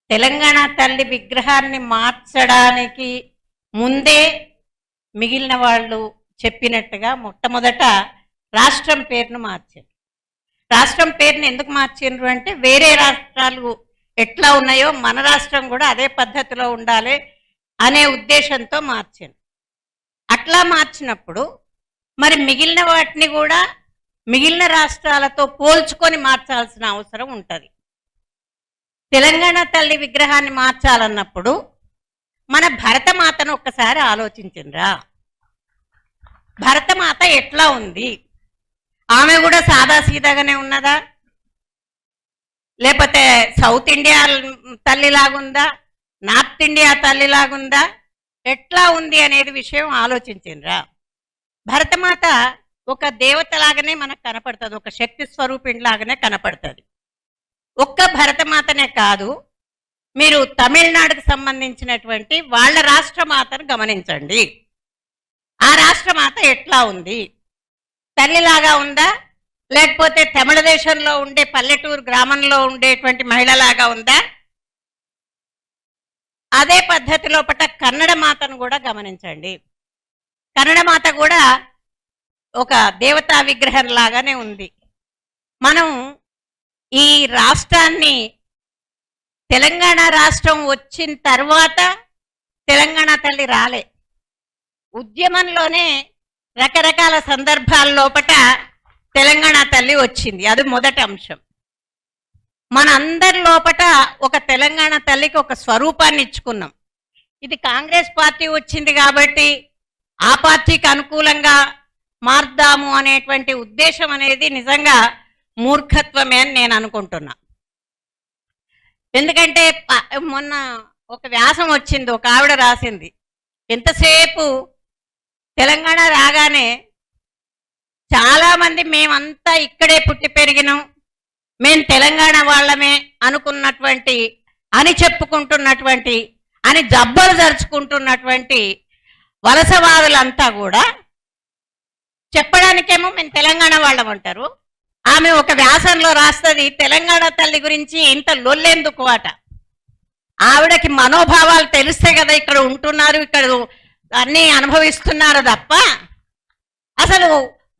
తెలంగాణ తల్లి విగ్రహాన్ని మార్చడానికి ముందే మిగిలిన వాళ్ళు చెప్పినట్టుగా మొట్టమొదట రాష్ట్రం పేరును మార్చారు. రాష్ట్రం పేరును ఎందుకు మార్చిండ్రు అంటే వేరే రాష్ట్రాలు ఎట్లా ఉన్నాయో మన రాష్ట్రం కూడా అదే పద్ధతిలో ఉండాలి అనే ఉద్దేశంతో మార్చారు. అట్లా మార్చినప్పుడు మరి మిగిలిన వాటిని కూడా మిగిలిన రాష్ట్రాలతో పోల్చుకొని మార్చాల్సిన అవసరం ఉంటుంది. తెలంగాణ తల్లి విగ్రహాన్ని మార్చాలన్నప్పుడు మన భరతమాతను ఒక్కసారి ఆలోచించిండ్రా? భరతమాత ఎట్లా ఉంది? ఆమె కూడా సాదాసీదాగానే ఉన్నదా, లేకపోతే సౌత్ ఇండియా తల్లిలాగుందా, నార్త్ ఇండియా తల్లిలాగుందా, ఎట్లా ఉంది అనేది విషయం ఆలోచించిండ్రా? భరతమాత ఒక దేవతలాగానే మనకు కనపడుతుంది, ఒక శక్తి స్వరూపిణిలాగానే కనపడుతుంది. ఒక్క భరతమాతనే కాదు, మీరు తమిళనాడుకు సంబంధించినటువంటి వాళ్ళ రాష్ట్రమాతను గమనించండి. ఆ రాష్ట్రమాత ఎట్లా ఉంది? తల్లిలాగా ఉందా, లేకపోతే తమిళ దేశంలో ఉండే పల్లెటూరు గ్రామంలో ఉండేటువంటి మహిళలాగా ఉందా? అదే పద్ధతిలో కన్నడ మాతను కూడా గమనించండి. కన్నడ మాత కూడా ఒక దేవతా విగ్రహం లాగానే ఉంది. మనం ఈ రాష్ట్రాన్ని తెలంగాణ రాష్ట్రం వచ్చిన తర్వాత తెలంగాణ తల్లి రాలే. ఉద్యమంలోనే రకరకాల సందర్భాల లోపట తెలంగాణ తల్లి వచ్చింది. అది మొదటి అంశం. మన అందరి లోపట ఒక తెలంగాణ తల్లికి ఒక స్వరూపాన్ని ఇచ్చుకున్నాం. ఇది కాంగ్రెస్ పార్టీ వచ్చింది కాబట్టి ఆ పార్టీకి అనుకూలంగా మార్దాము అనేటువంటి ఉద్దేశం అనేది నిజంగా మూర్ఖత్వమే అని నేను అనుకుంటున్నా. ఎందుకంటే మొన్న ఒక వ్యాసం వచ్చింది, ఒక ఆవిడ రాసింది, ఎంతసేపు తెలంగాణ రాగానే చాలామంది మేమంతా ఇక్కడే పుట్టి పెరిగినాం, మేము తెలంగాణ వాళ్ళమే అనుకున్నటువంటి అని చెప్పుకుంటున్నటువంటి అని జబ్బలు జరుచుకుంటున్నటువంటి వలసవాదులంతా కూడా చెప్పడానికేమో మేము తెలంగాణ వాళ్ళం అంటారు. ఆమె ఒక వ్యాసంలో రాస్తుంది, తెలంగాణ తల్లి గురించి ఇంత లొల్లెందుకు అట. ఆవిడకి మనోభావాలు తెలిస్తే కదా ఇక్కడ ఉంటున్నారు, ఇక్కడ అన్నీ అనుభవిస్తున్నారు తప్ప అసలు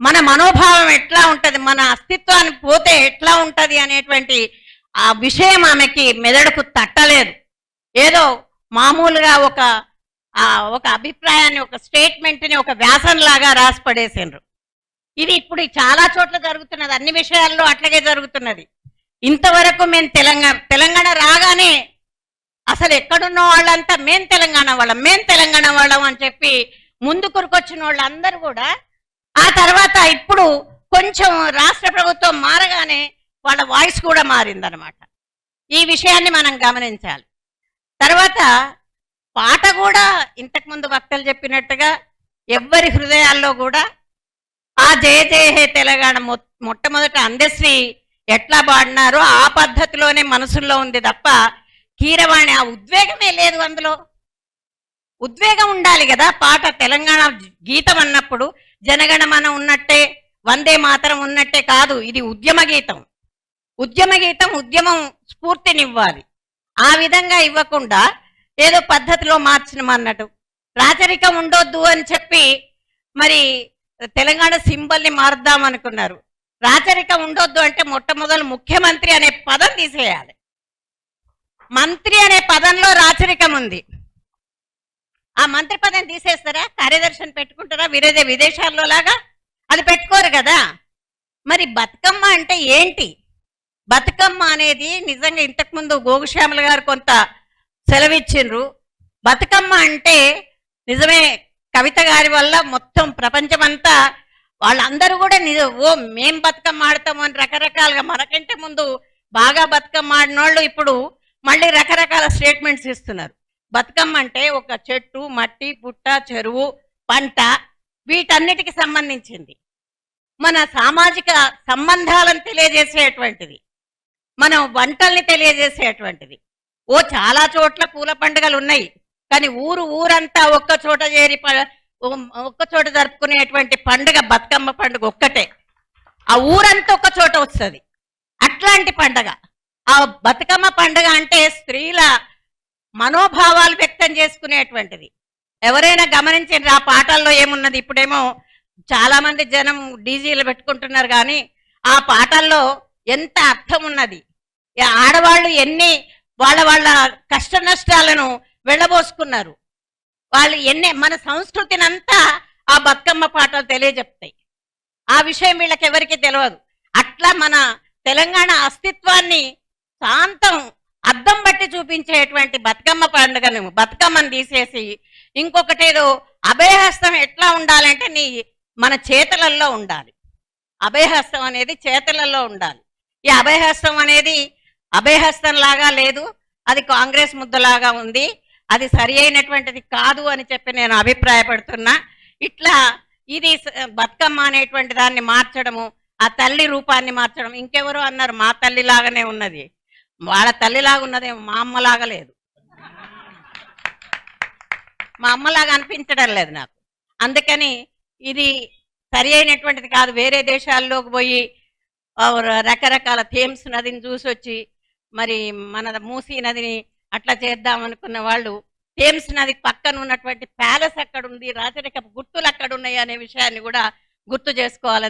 మన మనోభావం ఎట్లా ఉంటుంది, మన అస్తిత్వాన్ని పోతే ఎట్లా ఉంటుంది అనేటువంటి ఆ విషయం ఆమెకి మెదడుకు తట్టలేదు. ఏదో మామూలుగా ఒక అభిప్రాయాన్ని, ఒక స్టేట్మెంట్ని ఒక వ్యాసంలాగా రాసి పడేసిండ్రు. ఇది ఇప్పుడు చాలా చోట్ల జరుగుతున్నది, అన్ని విషయాల్లో అట్లాగే జరుగుతున్నది. ఇంతవరకు మేము తెలంగాణ రాగానే అసలు ఎక్కడున్న వాళ్ళంతా మేం తెలంగాణ వాళ్ళం అని చెప్పి ముందు కురుకొచ్చిన వాళ్ళందరూ కూడా ఆ తర్వాత ఇప్పుడు కొంచెం రాష్ట్ర ప్రభుత్వం మారగానే వాళ్ళ వాయిస్ కూడా మారిందనమాట. ఈ విషయాన్ని మనం గమనించాలి. తర్వాత పాట కూడా ఇంతకుముందు వక్తలు చెప్పినట్టుగా ఎవ్వరి హృదయాల్లో కూడా ఆ జయ జయ హే తెలంగాణ మొట్టమొదట అందశ్రీ ఎట్లా పాడినారో ఆ పద్ధతిలోనే మనసుల్లో ఉంది తప్ప కీరవాణి ఆ ఉద్వేగమే లేదు. అందులో ఉద్వేగం ఉండాలి కదా. పాట తెలంగాణ గీతం అన్నప్పుడు జనగణమన ఉన్నట్టే, వందే మాతరం ఉన్నట్టే కాదు, ఇది ఉద్యమ గీతం. ఉద్యమం స్ఫూర్తినివ్వాలి. ఆ విధంగా ఇవ్వకుండా ఏదో పద్ధతిలో మార్చినమన్నట్టు రాచరికం ఉండొద్దు అని చెప్పి మరి తెలంగాణ సింబల్ని మారుద్దాం అనుకున్నారు. రాచరికం ఉండొద్దు అంటే మొట్టమొదలు ముఖ్యమంత్రి అనే పదం తీసేయాలి. మంత్రి అనే పదంలో రాచరికం ఉంది. ఆ మంత్రి పదం తీసేస్తారా? కార్యదర్శిని పెట్టుకుంటారా? విదేశాల్లో లాగా అది పెట్టుకోరు కదా. మరి బతుకమ్మ అంటే ఏంటి? బతుకమ్మ అనేది నిజంగా ఇంతకుముందు గోగుశ్యామల గారు కొంత సెలవిచ్చిండ్రు. బతుకమ్మ అంటే నిజమే, కవిత గారి వల్ల మొత్తం ప్రపంచమంతా వాళ్ళందరూ కూడా మేం బతుకమ్మ ఆడతాము అని రకరకాలుగా, మనకంటే ముందు బాగా బతుకమ్మ ఆడినోళ్ళు ఇప్పుడు మళ్ళీ రకరకాల స్టేట్మెంట్స్ ఇస్తున్నారు. బతుకమ్మ అంటే ఒక చెట్టు, మట్టి, పుట్ట, చెరువు, పంట, వీటన్నిటికి సంబంధించింది. మన సామాజిక సంబంధాలను తెలియజేసేటువంటిది, మనం వంటల్ని తెలియజేసేటువంటిది. చాలా చోట్ల పూల పండుగలు ఉన్నాయి, కానీ ఊరంతా ఒక్క చోట చేరి ఒక్క చోట జరుపుకునేటువంటి పండుగ బతుకమ్మ పండుగ ఒక్కటే. ఆ ఊరంతా ఒక్క చోట వస్తుంది. అట్లాంటి పండుగ ఆ బతుకమ్మ పండుగ అంటే స్త్రీల మనోభావాలు వ్యక్తం చేసుకునేటువంటిది. ఎవరైనా గమనించండి ఆ పాటల్లో ఏమున్నది. ఇప్పుడేమో చాలా మంది జనం డీజీలు పెట్టుకుంటున్నారు, కానీ ఆ పాటల్లో ఎంత అర్థం ఉన్నది. ఆడవాళ్ళు ఎన్ని వాళ్ళ వాళ్ళ కష్ట నష్టాలను వెళ్ళబోసుకున్నారు. వాళ్ళు మన సంస్కృతిని అంతా ఆ బతుకమ్మ పాటలు తెలియజెప్తాయి. ఆ విషయం వీళ్ళకి ఎవరికి తెలియదు. అట్లా మన తెలంగాణ అస్తిత్వాన్ని శాంతం అద్దం బట్టి చూపించేటువంటి బతుకమ్మ పండుగను, బతుకమ్మను తీసేసి ఇంకొకటేదో అభయహస్తం ఎట్లా ఉండాలంటే మన చేతులలో ఉండాలి. అభయహస్తం అనేది చేతులలో ఉండాలి. ఈ అభయహస్తం అనేది అభయహస్తం లాగా లేదు, అది కాంగ్రెస్ ముద్దలాగా ఉంది. అది సరి అయినటువంటిది కాదు అని చెప్పి నేను అభిప్రాయపడుతున్నా. ఇట్లా ఇది బతుకమ్మ అనేటువంటి దాన్ని మార్చడము, ఆ తల్లి రూపాన్ని మార్చడం. ఇంకెవరో అన్నారు మా తల్లి లాగానే ఉన్నది, వాళ్ళ తల్లిలాగా ఉన్నదేమో, మా అమ్మలాగా లేదు. మా అమ్మలాగా అనిపించడం లేదు నాకు. అందుకని ఇది సరి అయినటువంటిది కాదు. వేరే దేశాల్లోకి పోయి రకరకాల థేమ్స్ నదిని చూసొచ్చి మరి మన మూసీ నదిని అట్లా చేద్దాం అనుకున్న వాళ్ళు థేమ్స్ నది పక్కన ఉన్నటువంటి ప్యాలెస్ అక్కడ ఉంది, రాచరిక గుర్తులు అక్కడ ఉన్నాయి అనే విషయాన్ని కూడా గుర్తు చేసుకోవాలని